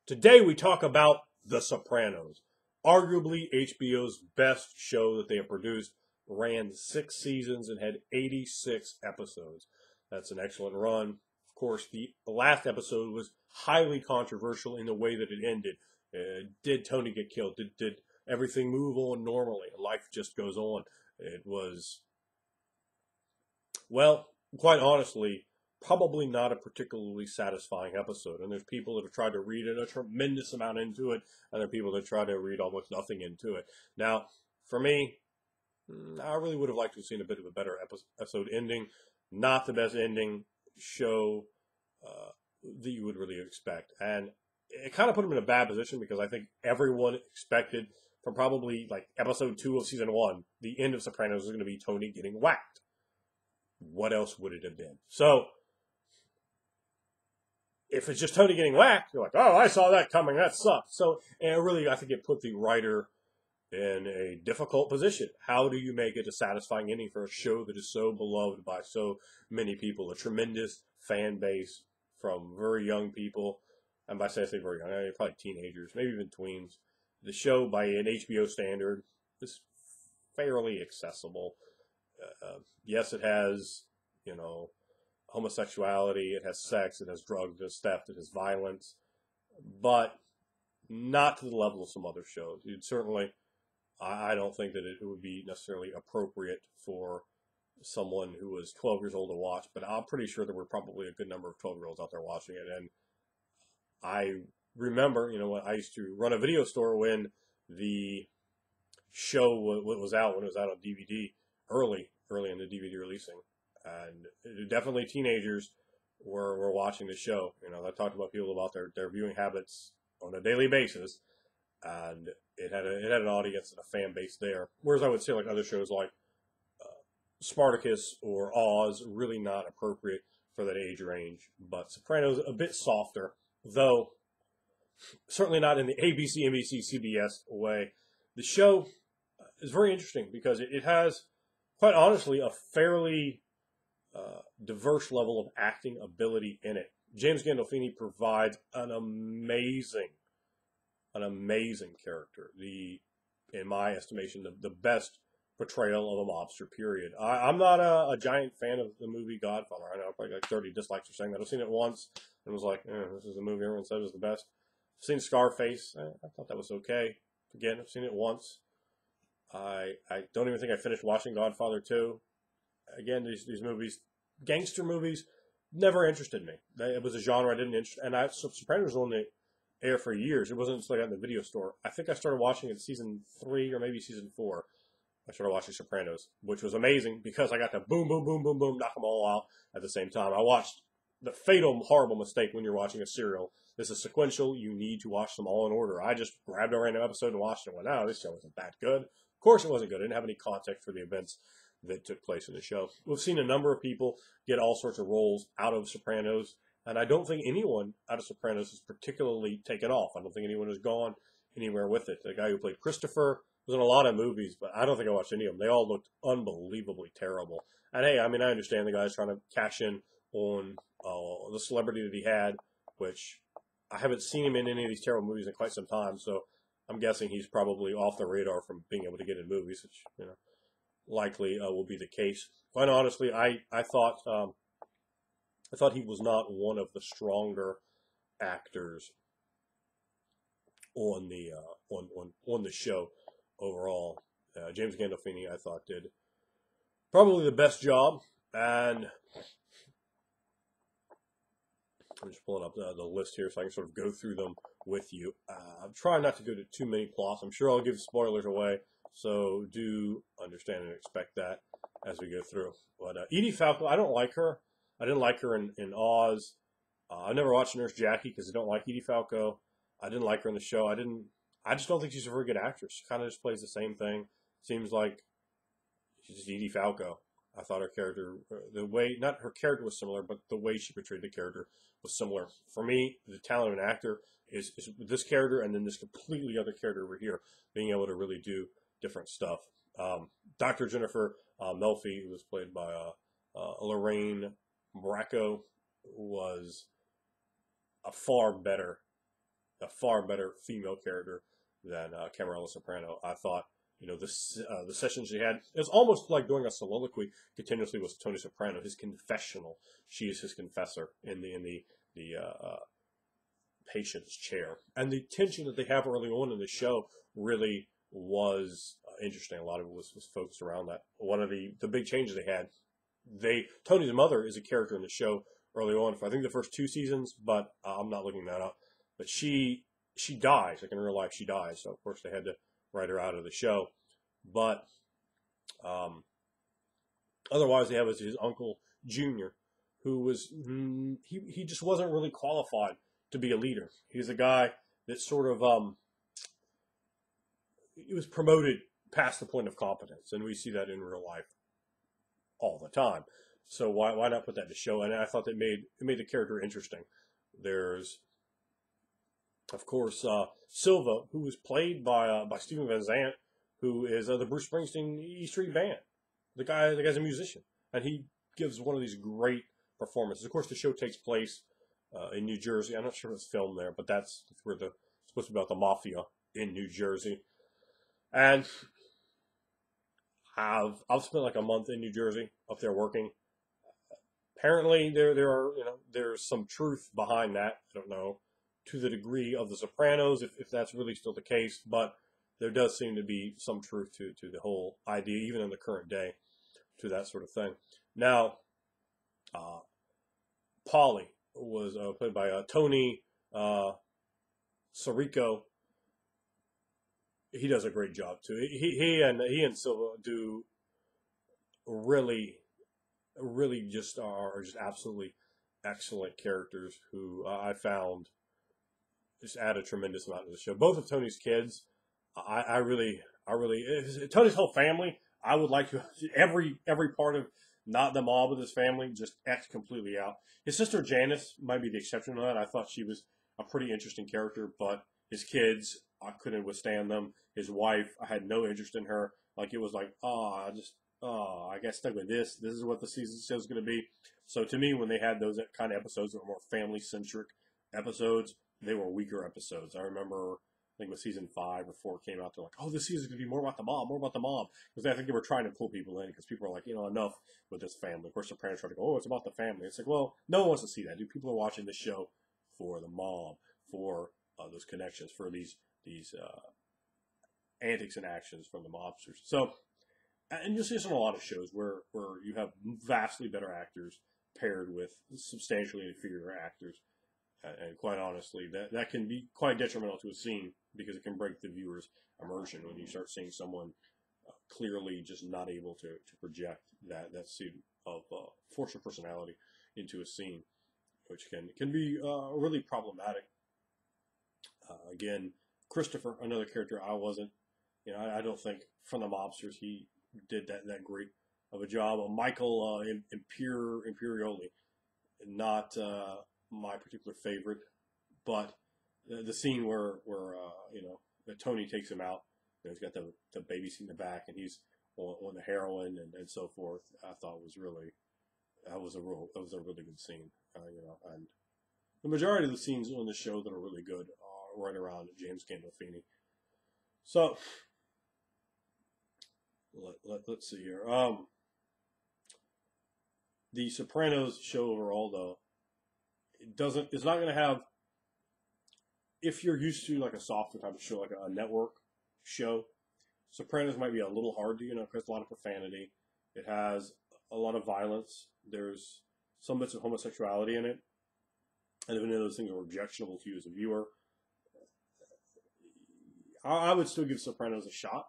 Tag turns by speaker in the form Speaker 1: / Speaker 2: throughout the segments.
Speaker 1: Today we talk about The Sopranos, arguably HBO's best show that they have produced. Ran 6 seasons and had 86 episodes. That's an excellent run. Of course, the last episode was highly controversial in the way that it ended. Did Tony get killed? Did everything move on normally? Life just goes on. It was, well, quite honestly, probably not a particularly satisfying episode. And there's people that have tried to read a tremendous amount into it, and there are people that try to read almost nothing into it. Now, for me, I really would have liked to have seen a bit of a better episode ending. Not the best ending show that you would really expect. And it kind of put him in a bad position because I think everyone expected from probably like episode 2 of season 1, the end of Sopranos was going to be Tony getting whacked. What else would it have been? So, if it's just Tony getting whacked, you're like, oh, I saw that coming. That sucked. So, and really, I think it put the writer in a difficult position. How do you make it a satisfying ending for a show that is so beloved by so many people? A tremendous fan base from very young people. And by say I say very young, I mean probably teenagers, maybe even tweens. The show, by an HBO standard, is fairly accessible. Yes, it has, homosexuality, it has sex, it has drugs, it has theft, it has violence, but not to the level of some other shows. You'd certainly, I don't think that it would be necessarily appropriate for someone who was 12 years old to watch, but I'm pretty sure there were probably a good number of 12-year-olds out there watching it. And I remember, when I used to run a video store when the show was out, when it was out on DVD, early in the DVD releasing. And definitely teenagers were watching the show. I talked about people about their viewing habits on a daily basis, and it had an audience and a fan base there. Whereas I would say like other shows like Spartacus or Oz, really not appropriate for that age range. But Sopranos a bit softer, though certainly not in the ABC, NBC, CBS way. The show is very interesting because it has, quite honestly, a fairly diverse level of acting ability in it. James Gandolfini provides an amazing character. In my estimation, the best portrayal of a mobster, period. I'm not a giant fan of the movie Godfather. I know probably like 30 dislikes for saying that. I've seen it once and was like, this is the movie everyone says is the best. I've seen Scarface. I thought that was okay. Again, I've seen it once. I don't even think I finished watching Godfather 2. Again, these movies, gangster movies, never interested me. It was a genre I didn't interest. And Sopranos was on the air for years. It wasn't until I got in the video store. I think I started watching it season 3 or maybe season 4. I started watching Sopranos, which was amazing because I got to boom, boom, boom, boom, boom, knock them all out at the same time. I watched the fatal, horrible mistake when you're watching a serial. This is sequential. You need to watch them all in order. I just grabbed a random episode and watched it and went, oh, this show isn't that good. Of course it wasn't good. I didn't have any context for the events that took place in the show. We've seen a number of people get all sorts of roles out of Sopranos, and I don't think anyone out of Sopranos is particularly taken off. I don't think anyone has gone anywhere with it. The guy who played Christopher was in a lot of movies, but I don't think I watched any of them. They all looked unbelievably terrible. And hey, I understand the guy's trying to cash in on the celebrity that he had, which I haven't seen him in any of these terrible movies in quite some time, so I'm guessing he's probably off the radar from being able to get in movies, which, likely will be the case. Quite honestly, I thought he was not one of the stronger actors on the on the show overall. James Gandolfini, I thought, did probably the best job, and I'm just pulling up the list here so I can sort of go through them with you. I'm trying not to go to too many plots. I'm sure I'll give spoilers away, so do understand and expect that as we go through. But Edie Falco, I don't like her. I didn't like her in Oz. I never watched Nurse Jackie because I don't like Edie Falco. I didn't like her in the show. I just don't think she's a very good actress. She kind of just plays the same thing. Seems like she's just Edie Falco. I thought her character, not her character was similar, but the way she portrayed the character was similar. For me, the talent of an actor is this character and then this completely other character over here, being able to really do different stuff. Dr. Jennifer Melfi, who was played by Lorraine Bracco, was a far better a far better female character than Camarilla Soprano. I thought, the sessions she had, it was almost like doing a soliloquy continuously with Tony Soprano, his confessional. She is his confessor in the patient's chair. And the tension that they have early on in the show really was interesting. A lot of it was focused around that. One of the big changes they had, Tony's mother is a character in the show early on for I think the first 2 seasons, but I'm not looking that up. But she dies, like in real life she dies, so of course they had to write her out of the show. But otherwise they have his uncle Junior, who was he just wasn't really qualified to be a leader. He's a guy that sort of he was promoted past the point of competence, and we see that in real life all the time. So why not put that to show? And I thought that it made the character interesting. There's, of course, Silva, who was played by Steven Van Zandt, who is the Bruce Springsteen E Street Band. The guy's a musician, and he gives one of these great performances. Of course, the show takes place in New Jersey. I'm not sure if it's filmed there, but that's where it's supposed to be about the mafia in New Jersey. And I've spent like a month in New Jersey up there working. Apparently, there's some truth behind that. I don't know to the degree of The Sopranos, if that's really still the case, but there does seem to be some truth to the whole idea, even in the current day, to that sort of thing. Now, Paulie was played by Tony Sirico. He does a great job too. He and Silva do really just are just absolutely excellent characters who I found just add a tremendous amount to the show. Both of Tony's kids, I really Tony's whole family. I would like to every part of not the mob with his family just X completely out. His sister Janice might be the exception to that. I thought she was a pretty interesting character, but his kids, I couldn't withstand them. His wife, I had no interest in her. Like it was like, I got stuck with this. This is what the season show is going to be. So to me, when they had those kind of episodes that were more family-centric episodes, they were weaker episodes. I remember, I think it was season 5 or 4 came out, they're like, oh, this season is going to be more about the mob. Because I think they were trying to pull people in because people are like, enough with this family. Of course, Sopranos tried to go, oh, it's about the family. It's like, well, no one wants to see that. People are watching this show for the mob, for those connections, for these antics and actions from the mobsters. So, and you'll see this on a lot of shows where you have vastly better actors paired with substantially inferior actors. And quite honestly, that can be quite detrimental to a scene because it can break the viewer's immersion when you start seeing someone clearly just not able to project that suit of force of personality into a scene, which can be really problematic. Again, Christopher, another character I wasn't, I don't think from the mobsters he did that great of a job. Michael Imperioli, not my particular favorite, but the scene where Tony takes him out, he's got the baby seat in the back, and he's on the heroin and so forth. I thought was a really good scene, and the majority of the scenes on the show that are really good are right around James Gandolfini. So let's see here. The Sopranos show overall, though, it's not going to have, if you're used to like a softer type of show, like a network show, Sopranos might be a little hard to, because a lot of profanity. It has a lot of violence. There's some bits of homosexuality in it. And if any of those things are objectionable to you as a viewer, I would still give Sopranos a shot.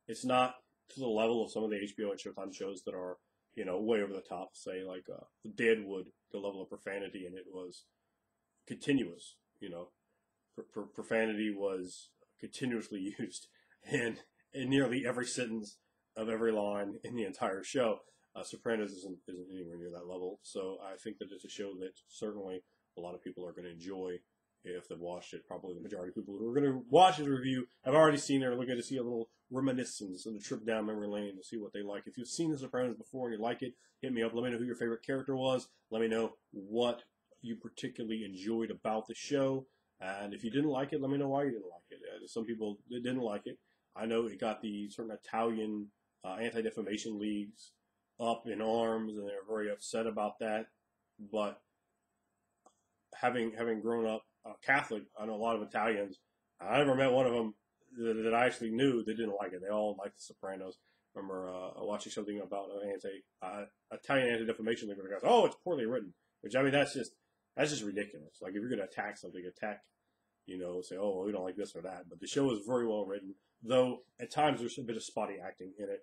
Speaker 1: It's not to the level of some of the HBO and Showtime shows that are, way over the top. Say like Deadwood, the level of profanity in it was continuous. Profanity was continuously used in nearly every sentence of every line in the entire show. Sopranos isn't anywhere near that level. So I think that it's a show that certainly a lot of people are going to enjoy if they've watched it. Probably the majority of people who are going to watch this review have already seen it or looking to see a little reminiscence and a trip down memory lane to see what they like. If you've seen The Sopranos before and you like it, hit me up. Let me know who your favorite character was. Let me know what you particularly enjoyed about the show. And if you didn't like it, let me know why you didn't like it. Some people didn't like it. I know it got the certain Italian anti-defamation leagues up in arms, and they're very upset about that. But having grown up Catholic, I know a lot of Italians. I never met one of them that I actually knew that didn't like it. They all liked The Sopranos. I remember watching something about Italian anti-defamation league. Where the guys, oh, it's poorly written. Which, I mean, that's just ridiculous. Like, if you're going to attack something, say, oh, well, we don't like this or that. But the show is very well written, though at times there's a bit of spotty acting in it,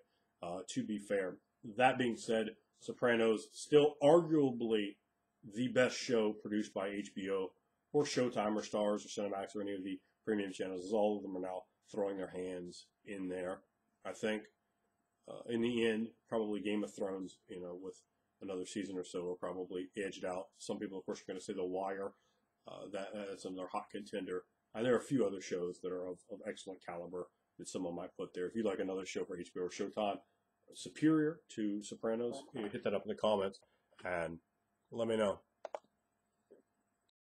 Speaker 1: to be fair. That being said, Sopranos, still arguably the best show produced by HBO or Showtime or Stars or Cinemax or any of the premium channels, as all of them are now throwing their hands in there. I think, in the end, probably Game of Thrones, with another season or so, will probably edged out. Some people, of course, are going to say The Wire. That's another hot contender. And there are a few other shows that are of excellent caliber that someone might put there. If you'd like another show for HBO or Showtime, superior to Sopranos, hit that up in the comments and let me know.